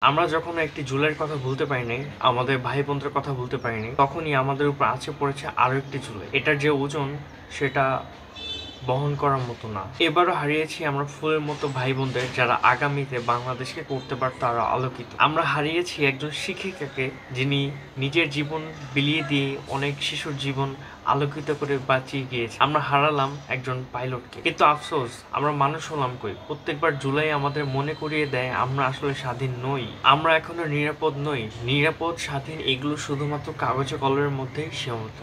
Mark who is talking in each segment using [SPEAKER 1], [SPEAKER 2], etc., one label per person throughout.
[SPEAKER 1] আমরা যখন একটি জুলাইয়ের কথা ভুলতে পারিনি, আমাদের ভাই বোনদের কথা ভুলতে পারিনি, তখনই আমাদের উপর আছড়ে পড়েছে আরো একটি জুলাই। এটার যে ওজন সেটা বহন করার মতো না। এবারও হারিয়েছি আমরা ফুলের মতো ভাই বোনদের, যারা আগামীতে বাংলাদেশকে করতে পারতো আরো আলোকিত। আমরা হারিয়েছি একজন শিক্ষিকাকে, যিনি নিজের জীবন বিলিয়ে দিয়ে অনেক শিশুর জীবন আলোকিত করে বাঁচিয়ে গিয়েছে। আমরা হারালাম একজন পাইলটকে। কিন্তু আফসোস, আমরা মানুষ হলাম কই? প্রত্যেকবার জুলাই আমাদের মনে করিয়ে দেয় আমরা আসলে স্বাধীন নই। আমরা এখনো নিরাপদ নই। নিরাপদ, স্বাধীন এগুলো শুধুমাত্র কাগজে কলমের মধ্যেই সীমাবদ্ধ।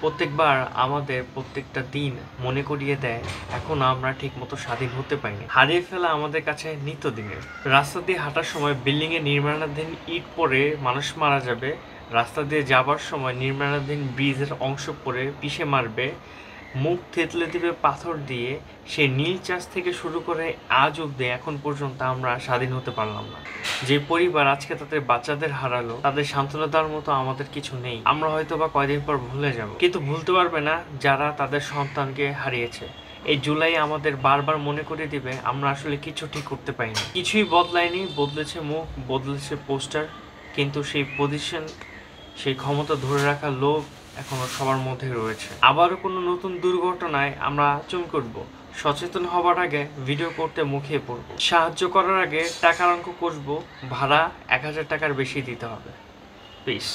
[SPEAKER 1] প্রত্যেকবার আমাদের প্রত্যেকটা দিন মনে করিয়ে দেয় এখনো আমরা ঠিক মতো স্বাধীন হতে পারিনি। হারিয়ে ফেলা আমাদের কাছে নিত্যদিনের। রাস্তা দিয়ে হাঁটার সময় বিল্ডিং এ নির্মাণাধীন ইট পড়ে মানুষ মারা যাবে, রাস্তা দিয়ে যাবার সময় নির্মাণাধীন ব্রিজের অংশ পড়ে পিষে মারবে, মুখ থেতলে দিবে পাথর দিয়ে। সে নীল চাষ থেকে শুরু করে আজ অব্দি এখন পর্যন্ত আমরা স্বাধীন হতে পারলাম না। যে পরিবার আজকে তাদের বাচ্চাদের হারালো, তাদের সান্ত্বনা দেওয়ার মতো আমাদের কিছু নেই। আমরা হয়তো বা কয়দিন পর ভুলে যাব, কিন্তু ভুলতে পারবে না যারা তাদের সন্তানকে হারিয়েছে। এই জুলাই আমাদের বারবার মনে করে দিবে আমরা আসলে কিছু ঠিক করতে পারিনি। কিছুই বদলায়নি, বদলেছে মুখ, বদলেছে পোস্টার, কিন্তু সেই পজিশন, সেই ক্ষমতা ধরে রাখার লোভ এখনো সবার মধ্যে রয়েছে। আবারও কোনো নতুন দুর্ঘটনায় আমরা চমকে উঠব। সচেতন হবার আগে ভিডিও করতে মুখিয়ে পড়ব। সাহায্য করার আগে টাকার অঙ্ক কষবো, ভাড়া 1000 টাকার বেশি দিতে হবে। পিস।